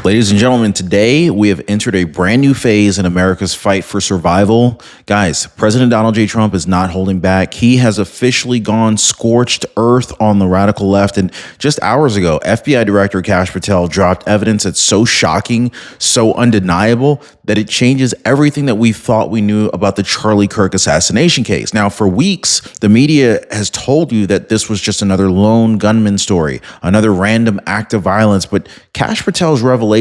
Ladies and gentlemen, today we have entered a brand new phase in America's fight for survival. Guys, President Donald J. Trump is not holding back. He has officially gone scorched earth on the radical left. And just hours ago, FBI Director Kash Patel dropped evidence that's so shocking, so undeniable, that it changes everything that we thought we knew about the Charlie Kirk assassination case. Now, for weeks, the media has told you that this was just another lone gunman story, another random act of violence, but Kash Patel's revelations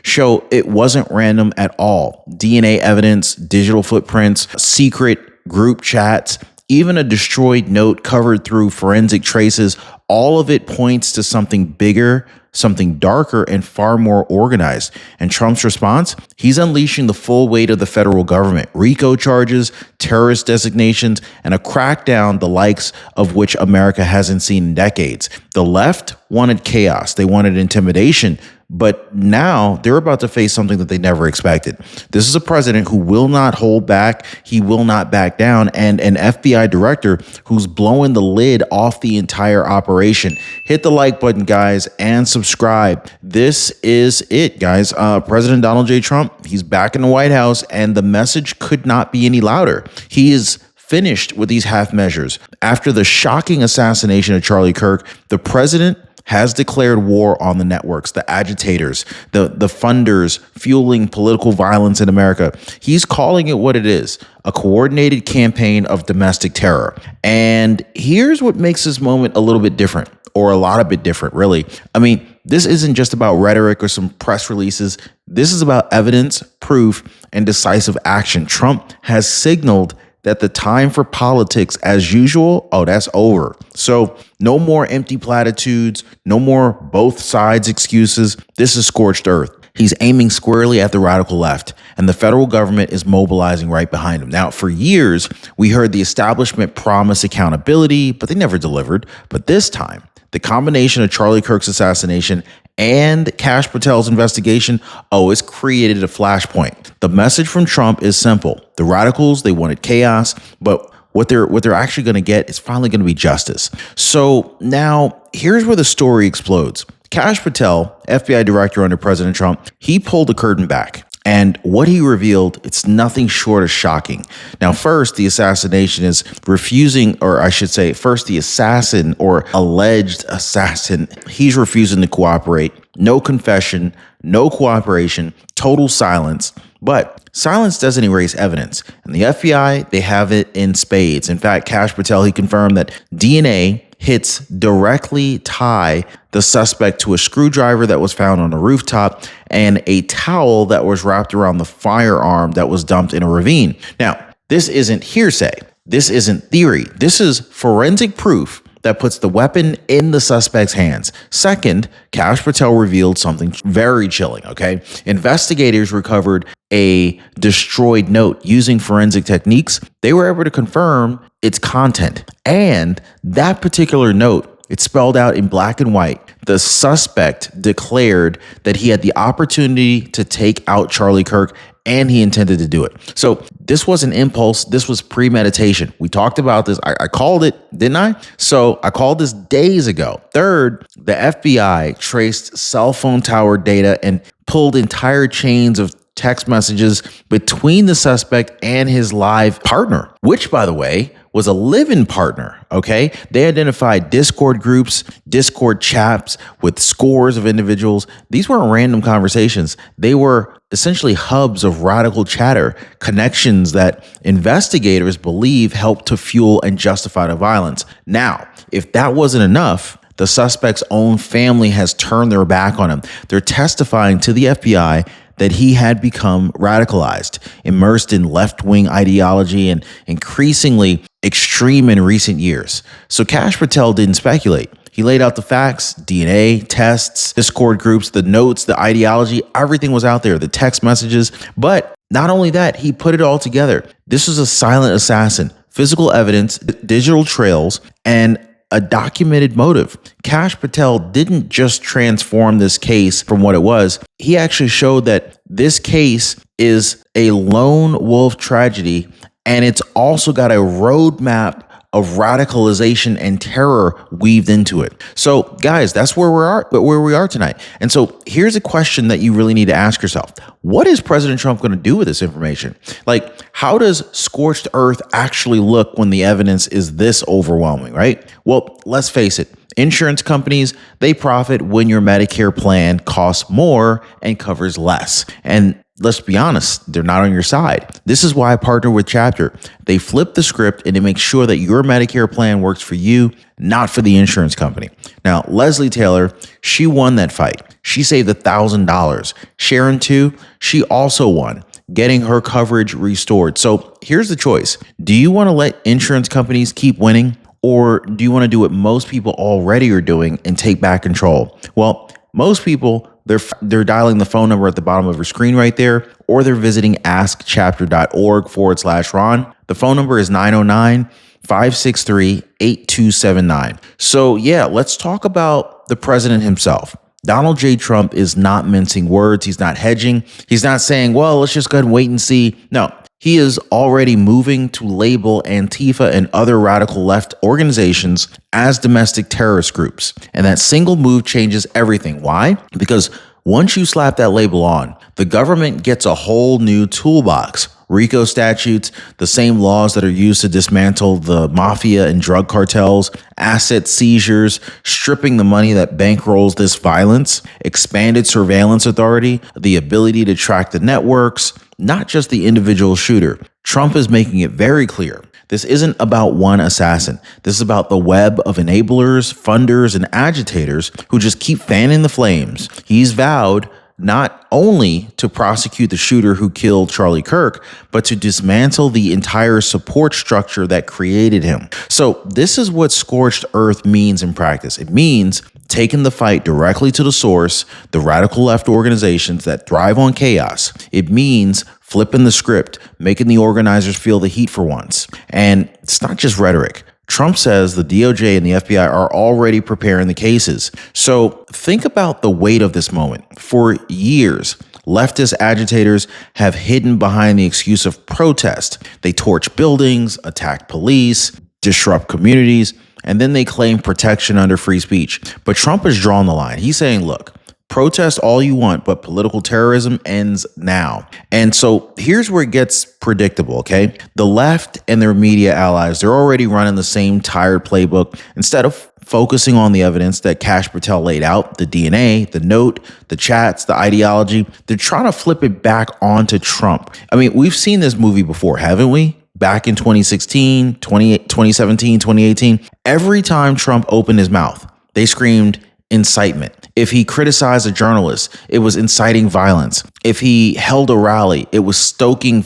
show it wasn't random at all. DNA evidence, digital footprints, secret group chats, even a destroyed note covered through forensic traces, all of it points to something bigger, something darker, and far more organized. And Trump's response? He's unleashing the full weight of the federal government, RICO charges, terrorist designations, and a crackdown the likes of which America hasn't seen in decades. The left wanted chaos. They wanted intimidation. But now they're about to face something that they never expected. This is a president who will not hold back. He will not back down. And an FBI director who's blowing the lid off the entire operation. Hit the like button, guys, and subscribe. This is it, guys. President Donald J. Trump, he's back in the White House, and the message could not be any louder. He is finished with these half measures. After the shocking assassination of Charlie Kirk, the president has declared war on the networks, the agitators, the funders fueling political violence in America. He's calling it what it is, a coordinated campaign of domestic terror. And here's what makes this moment a little bit different, or a lot of bit different, really. I mean, this isn't just about rhetoric or some press releases. This is about evidence, proof, and decisive action. Trump has signaled that the time for politics as usual, that's over. So no more empty platitudes, no more both sides excuses. This is scorched earth. He's aiming squarely at the radical left, and the federal government is mobilizing right behind him. Now, for years, we heard the establishment promise accountability, but they never delivered. But this time, the combination of Charlie Kirk's assassination and Kash Patel's investigation, it's created a flashpoint. The message from Trump is simple. The radicals, they wanted chaos, but what they're actually going to get is finally going to be justice. So now here's where the story explodes. Kash Patel, FBI director under President Trump, he pulled the curtain back. And what he revealed, it's nothing short of shocking. Now, first, the assassination is refusing, or I should say, first, the assassin or alleged assassin, he's refusing to cooperate. No confession, no cooperation, total silence. But silence doesn't erase evidence. And the FBI, they have it in spades. In fact, Kash Patel, he confirmed that DNA hits directly tie the suspect to a screwdriver that was found on a rooftop and a towel that was wrapped around the firearm that was dumped in a ravine. Now, this isn't hearsay. This isn't theory. This is forensic proof that puts the weapon in the suspect's hands. Second, Kash Patel revealed something very chilling, okay? Investigators recovered a destroyed note using forensic techniques. They were able to confirm its content. And that particular note, it's spelled out in black and white. The suspect declared that he had the opportunity to take out Charlie Kirk, and he intended to do it. So this was an impulse. This was premeditation. We talked about this. I called it, didn't I? So I called this days ago. Third, the FBI traced cell phone tower data and pulled entire chains of text messages between the suspect and his live partner, which, by the way, was a live-in partner, okay? They identified Discord groups, Discord chats with scores of individuals. These weren't random conversations. They were essentially hubs of radical chatter, connections that investigators believe helped to fuel and justify the violence. Now, if that wasn't enough, the suspect's own family has turned their back on him. They're testifying to the FBI that he had become radicalized, immersed in left-wing ideology, and increasingly extreme in recent years. So Kash Patel didn't speculate. He laid out the facts, DNA, tests, Discord groups, the notes, the ideology, everything was out there, the text messages. But not only that, he put it all together. This was a silent assassin, physical evidence, digital trails, and a documented motive. Kash Patel didn't just transform this case from what it was. He actually showed that this case is a lone wolf tragedy, and it's also got a roadmap of radicalization and terror weaved into it. So guys, that's where we are tonight. And so here's a question that you really need to ask yourself. What is President Trump going to do with this information? Like, how does scorched earth actually look when the evidence is this overwhelming, right? Well, let's face it. Insurance companies, they profit when your Medicare plan costs more and covers less. And let's be honest, they're not on your side. This is why I partner with Chapter. They flip the script and they make sure that your Medicare plan works for you, not for the insurance company. Now, Leslie Taylor, she won that fight. She saved $1,000. Sharon, too, she also won, getting her coverage restored. So here's the choice. Do you want to let insurance companies keep winning? Or do you want to do what most people already are doing and take back control? Well, most people, they're dialing the phone number at the bottom of your screen right there, or they're visiting askchapter.org/Ron. The phone number is 909-563-8279. So yeah, let's talk about the president himself. Donald J. Trump is not mincing words. He's not hedging. He's not saying, well, let's just go ahead and wait and see. No. He is already moving to label Antifa and other radical left organizations as domestic terrorist groups. And that single move changes everything. Why? Because once you slap that label on, the government gets a whole new toolbox. RICO statutes, the same laws that are used to dismantle the mafia and drug cartels, asset seizures, stripping the money that bankrolls this violence, expanded surveillance authority, the ability to track the networks, not just the individual shooter. Trump is making it very clear. This isn't about one assassin. This is about the web of enablers, funders, and agitators who just keep fanning the flames. He's vowed not only to prosecute the shooter who killed Charlie Kirk, but to dismantle the entire support structure that created him. So this is what scorched earth means in practice. It means taking the fight directly to the source, the radical left organizations that thrive on chaos. It means flipping the script, making the organizers feel the heat for once. And it's not just rhetoric. Trump says the DOJ and the FBI are already preparing the cases. So think about the weight of this moment. For years, leftist agitators have hidden behind the excuse of protest. They torch buildings, attack police, disrupt communities, and then they claim protection under free speech. But Trump has drawn the line. He's saying, look, protest all you want, but political terrorism ends now. And so here's where it gets predictable, okay? The left and their media allies, they're already running the same tired playbook. Instead of focusing on the evidence that Kash Patel laid out, the DNA, the note, the chats, the ideology, they're trying to flip it back onto Trump. I mean, we've seen this movie before, haven't we? Back in 2016, 2017, 2018, every time Trump opened his mouth, they screamed incitement. If he criticized a journalist, it was inciting violence. If he held a rally, it was stoking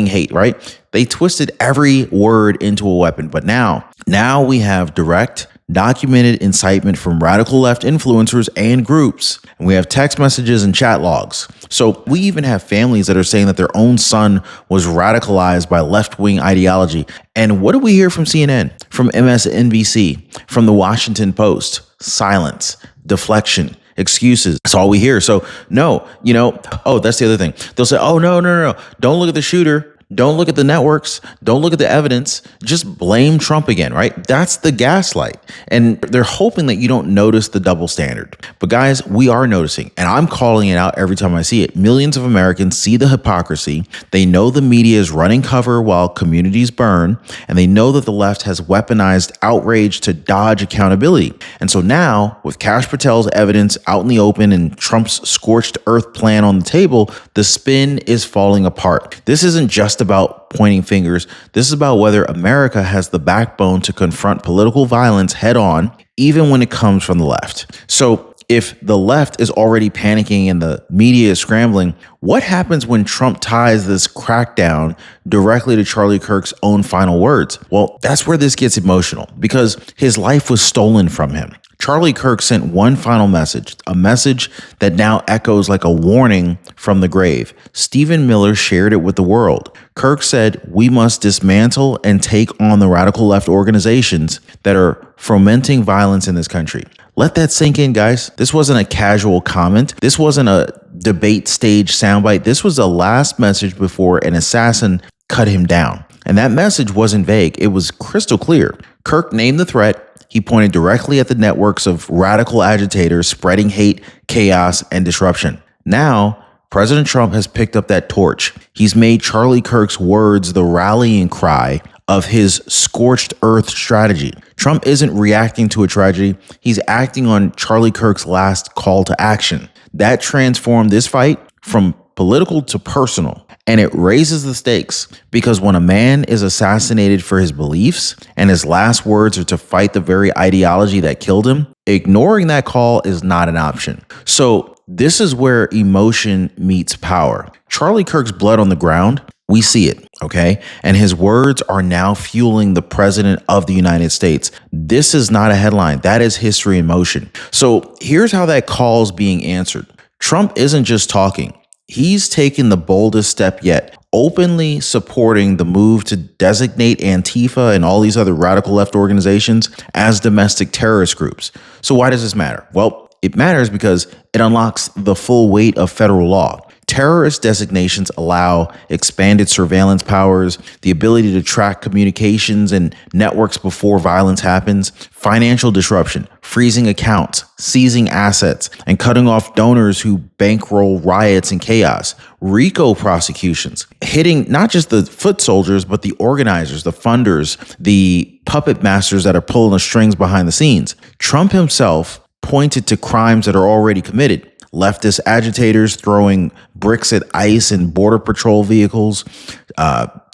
hate, right? They twisted every word into a weapon. But now we have direct, documented incitement from radical left influencers and groups. And we have text messages and chat logs. So we even have families that are saying that their own son was radicalized by left-wing ideology. And what do we hear from CNN, from MSNBC, from the Washington Post? Silence, deflection, excuses. That's all we hear. So no, that's the other thing. They'll say, oh, no. Don't look at the shooter. Don't look at the networks. Don't look at the evidence. Just blame Trump again, right? That's the gaslight. And they're hoping that you don't notice the double standard. But guys, we are noticing, and I'm calling it out every time I see it. Millions of Americans see the hypocrisy. They know the media is running cover while communities burn, and they know that the left has weaponized outrage to dodge accountability. And so now, with Kash Patel's evidence out in the open and Trump's scorched earth plan on the table, the spin is falling apart. This isn't just about pointing fingers. This is about whether America has the backbone to confront political violence head on, even when it comes from the left. So if the left is already panicking and the media is scrambling, what happens when Trump ties this crackdown directly to Charlie Kirk's own final words? Well, that's where this gets emotional, because his life was stolen from him. Charlie Kirk sent one final message, a message that now echoes like a warning from the grave. Stephen Miller shared it with the world. Kirk said, we must dismantle and take on the radical left organizations that are fomenting violence in this country. Let that sink in, guys. This wasn't a casual comment. This wasn't a debate stage soundbite. This was the last message before an assassin cut him down. And that message wasn't vague. It was crystal clear. Kirk named the threat. He pointed directly at the networks of radical agitators spreading hate, chaos, and disruption. Now, President Trump has picked up that torch. He's made Charlie Kirk's words the rallying cry of his scorched earth strategy. Trump isn't reacting to a tragedy. He's acting on Charlie Kirk's last call to action. That transformed this fight from political to personal. And it raises the stakes because when a man is assassinated for his beliefs and his last words are to fight the very ideology that killed him, ignoring that call is not an option. So this is where emotion meets power. Charlie Kirk's blood on the ground, we see it, okay? And his words are now fueling the president of the United States. This is not a headline. That is history in motion. So here's how that call is being answered. Trump isn't just talking. He's taken the boldest step yet, openly supporting the move to designate Antifa and all these other radical left organizations as domestic terrorist groups. So why does this matter? Well, it matters because it unlocks the full weight of federal law. Terrorist designations allow expanded surveillance powers, the ability to track communications and networks before violence happens, financial disruption, freezing accounts, seizing assets, and cutting off donors who bankroll riots and chaos, RICO prosecutions, hitting not just the foot soldiers, but the organizers, the funders, the puppet masters that are pulling the strings behind the scenes. Trump himself pointed to crimes that are already committed. Leftist agitators throwing bricks at ICE and Border Patrol vehicles,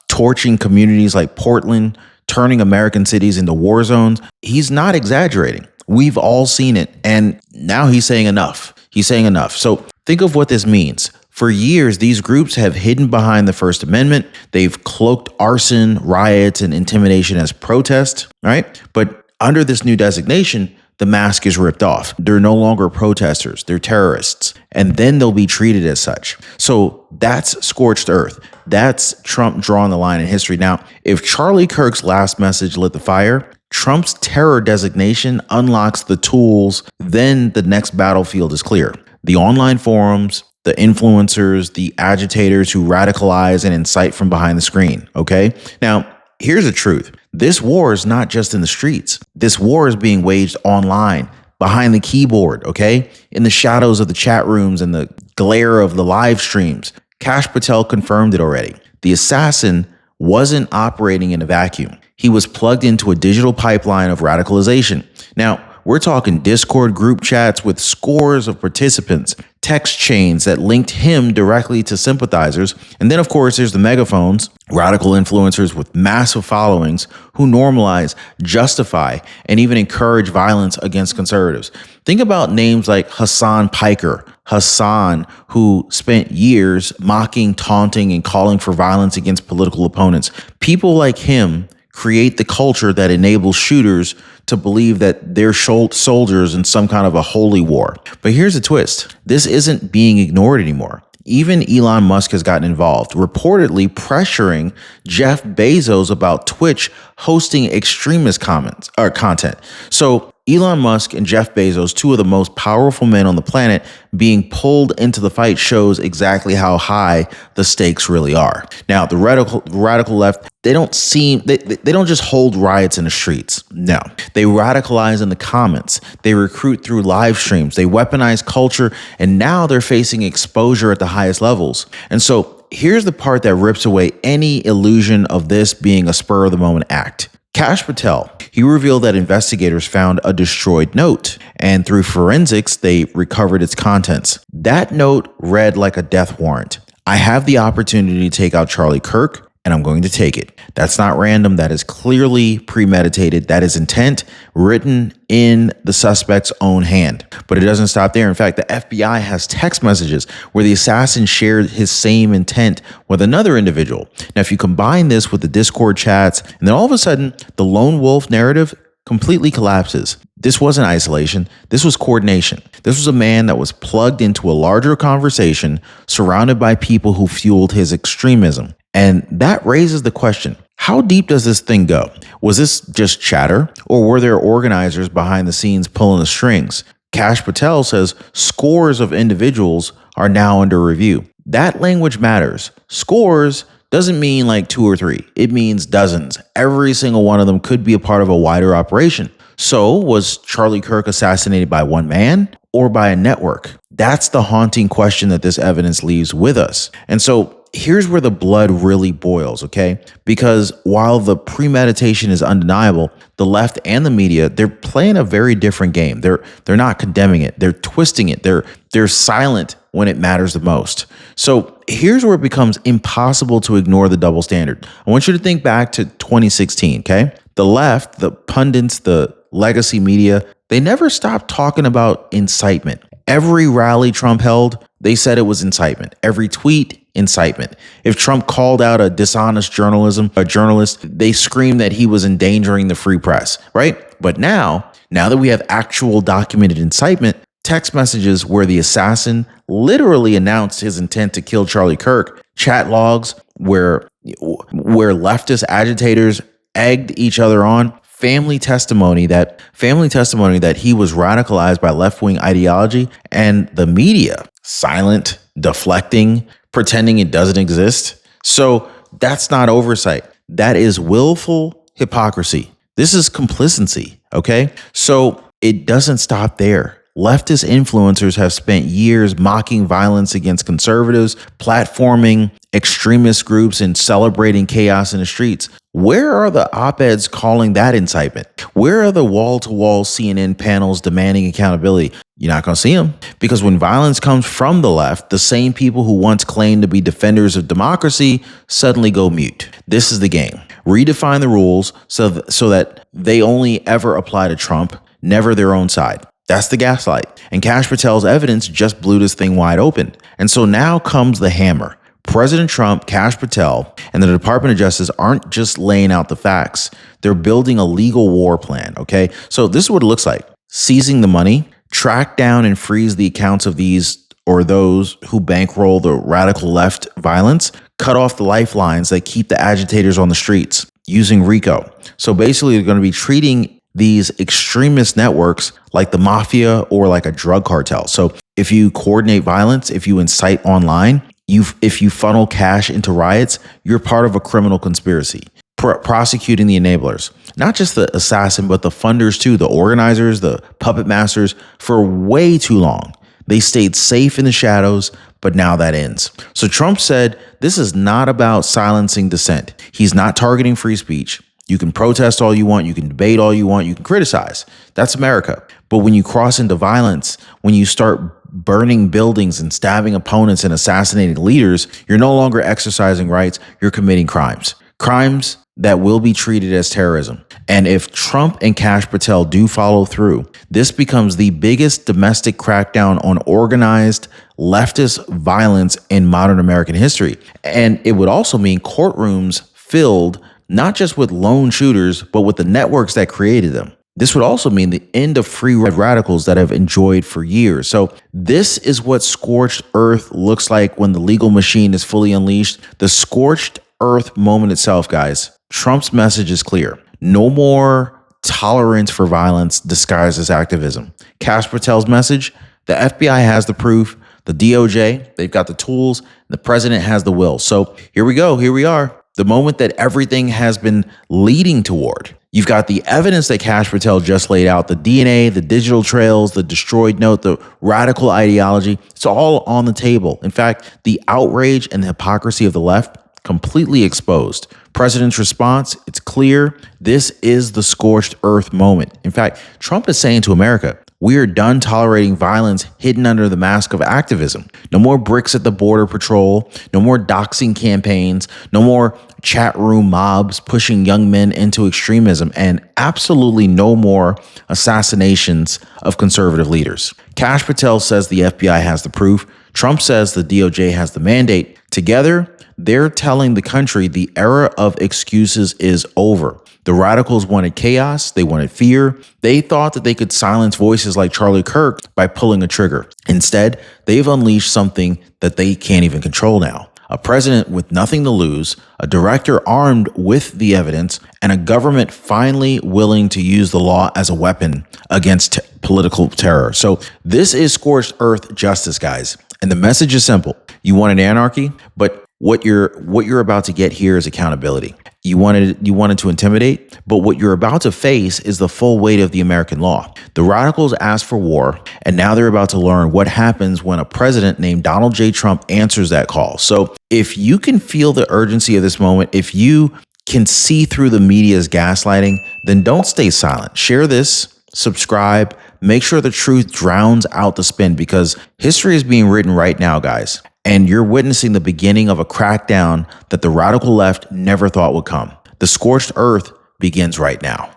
torching communities like Portland, turning American cities into war zones. He's not exaggerating. We've all seen it. And now he's saying enough. He's saying enough. So think of what this means. For years, these groups have hidden behind the First Amendment. They've cloaked arson, riots, and intimidation as protest, right? But under this new designation, the mask is ripped off. They're no longer protesters. They're terrorists. And then they'll be treated as such. So that's scorched earth. That's Trump drawing the line in history. Now, if Charlie Kirk's last message lit the fire, Trump's terror designation unlocks the tools. Then the next battlefield is clear. The online forums, the influencers, the agitators who radicalize and incite from behind the screen. Okay? Now, here's the truth. This war is not just in the streets. This war is being waged online, behind the keyboard, okay? In the shadows of the chat rooms and the glare of the live streams. Kash Patel confirmed it already. The assassin wasn't operating in a vacuum. He was plugged into a digital pipeline of radicalization. Now, we're talking Discord group chats with scores of participants, text chains that linked him directly to sympathizers. And then, of course, there's the megaphones, radical influencers with massive followings who normalize, justify, and even encourage violence against conservatives. Think about names like Hassan Piker, Hassan, who spent years mocking, taunting, and calling for violence against political opponents. People like him create the culture that enables shooters to believe that they're soldiers in some kind of a holy war. But here's the twist. This isn't being ignored anymore. Even Elon Musk has gotten involved, reportedly pressuring Jeff Bezos about Twitch hosting extremist content. So Elon Musk and Jeff Bezos, two of the most powerful men on the planet, being pulled into the fight shows exactly how high the stakes really are. Now, the radical left, they don't just hold riots in the streets. No, they radicalize in the comments. They recruit through live streams. They weaponize culture, and now they're facing exposure at the highest levels. And so here's the part that rips away any illusion of this being a spur of the moment act. Kash Patel, he revealed that investigators found a destroyed note, and through forensics, they recovered its contents. That note read like a death warrant. I have the opportunity to take out Charlie Kirk, and I'm going to take it. That's not random. That is clearly premeditated. That is intent written in the suspect's own hand. But it doesn't stop there. In fact, the FBI has text messages where the assassin shared his same intent with another individual. Now, if you combine this with the Discord chats, and then all of a sudden, the lone wolf narrative completely collapses. This wasn't isolation. This was coordination. This was a man that was plugged into a larger conversation surrounded by people who fueled his extremism. And that raises the question, how deep does this thing go? Was this just chatter, or were there organizers behind the scenes pulling the strings? Kash Patel says scores of individuals are now under review. That language matters. Scores doesn't mean like two or three. It means dozens. Every single one of them could be a part of a wider operation. So was Charlie Kirk assassinated by one man or by a network? That's the haunting question that this evidence leaves with us. And so here's where the blood really boils, okay? Because while the premeditation is undeniable, the left and the media, they're playing a very different game. They're not condemning it. They're twisting it. They're silent when it matters the most. So here's where it becomes impossible to ignore the double standard. I want you to think back to 2016, okay? The left, the pundits, the legacy media, they never stopped talking about incitement. Every rally Trump held, they said it was incitement. Every tweet, incitement. If Trump called out a dishonest a journalist, they screamed that he was endangering the free press, right? But now that we have actual documented incitement, text messages where the assassin literally announced his intent to kill Charlie Kirk, chat logs where leftist agitators egged each other on, family testimony that he was radicalized by left-wing ideology, and the media silent, deflecting, pretending it doesn't exist. So that's not oversight. That is willful hypocrisy. This is complacency, okay? So it doesn't stop there. Leftist influencers have spent years mocking violence against conservatives, platforming extremist groups, and celebrating chaos in the streets. Where are the op-eds calling that incitement? Where are the wall-to-wall CNN panels demanding accountability? You're not going to see them, because when violence comes from the left, the same people who once claimed to be defenders of democracy suddenly go mute. This is the game. Redefine the rules so that they only ever apply to Trump, never their own side. That's the gaslight. And Kash Patel's evidence just blew this thing wide open. And so now comes the hammer. President Trump, Kash Patel, and the Department of Justice aren't just laying out the facts. They're building a legal war plan, okay? So this is what it looks like. Seizing the money, track down and freeze the accounts of these or those who bankroll the radical left violence, cut off the lifelines that keep the agitators on the streets using RICO. So basically, they're going to be treating these extremist networks like the mafia or like a drug cartel. So if you coordinate violence, if you incite online, if you funnel cash into riots, you're part of a criminal conspiracy. Prosecuting the enablers, not just the assassin, but the funders too, the organizers, the puppet masters. For way too long, they stayed safe in the shadows, but now that ends. So Trump said this is not about silencing dissent. He's not targeting free speech. You can protest all you want. You can debate all you want. You can criticize. That's America. But when you cross into violence, when you start burning buildings and stabbing opponents and assassinating leaders, you're no longer exercising rights. You're committing crimes. Crimes that will be treated as terrorism. And if Trump and Kash Patel do follow through, this becomes the biggest domestic crackdown on organized leftist violence in modern American history. And it would also mean courtrooms filled not just with lone shooters, but with the networks that created them. This would also mean the end of free radicals that have enjoyed for years. So this is what scorched earth looks like when the legal machine is fully unleashed. The scorched earth moment itself, guys. Trump's message is clear. No more tolerance for violence disguised as activism. Kash Patel's message, the FBI has the proof, the DOJ, they've got the tools, the president has the will. So here we go, here we are. The moment that everything has been leading toward. You've got the evidence that Kash Patel just laid out, the DNA, the digital trails, the destroyed note, the radical ideology. It's all on the table. In fact, the outrage and the hypocrisy of the left completely exposed. President's response, it's clear. This is the scorched earth moment. In fact, Trump is saying to America, we are done tolerating violence hidden under the mask of activism. No more bricks at the border patrol, no more doxing campaigns, no more chat room mobs pushing young men into extremism, and absolutely no more assassinations of conservative leaders. Kash Patel says the FBI has the proof. Trump says the DOJ has the mandate. Together, they're telling the country the era of excuses is over. The radicals wanted chaos. They wanted fear. They thought that they could silence voices like Charlie Kirk by pulling a trigger. Instead, they've unleashed something that they can't even control now. A president with nothing to lose, a director armed with the evidence, and a government finally willing to use the law as a weapon against political terror. So this is scorched earth justice, guys. And the message is simple. You want an anarchy, but What you're about to get here is accountability. You wanted to intimidate, but what you're about to face is the full weight of the American law. The radicals asked for war, and now they're about to learn what happens when a president named Donald J. Trump answers that call. So if you can feel the urgency of this moment, if you can see through the media's gaslighting, then don't stay silent. Share this, subscribe, make sure the truth drowns out the spin, because history is being written right now, guys. And you're witnessing the beginning of a crackdown that the radical left never thought would come. The scorched earth begins right now.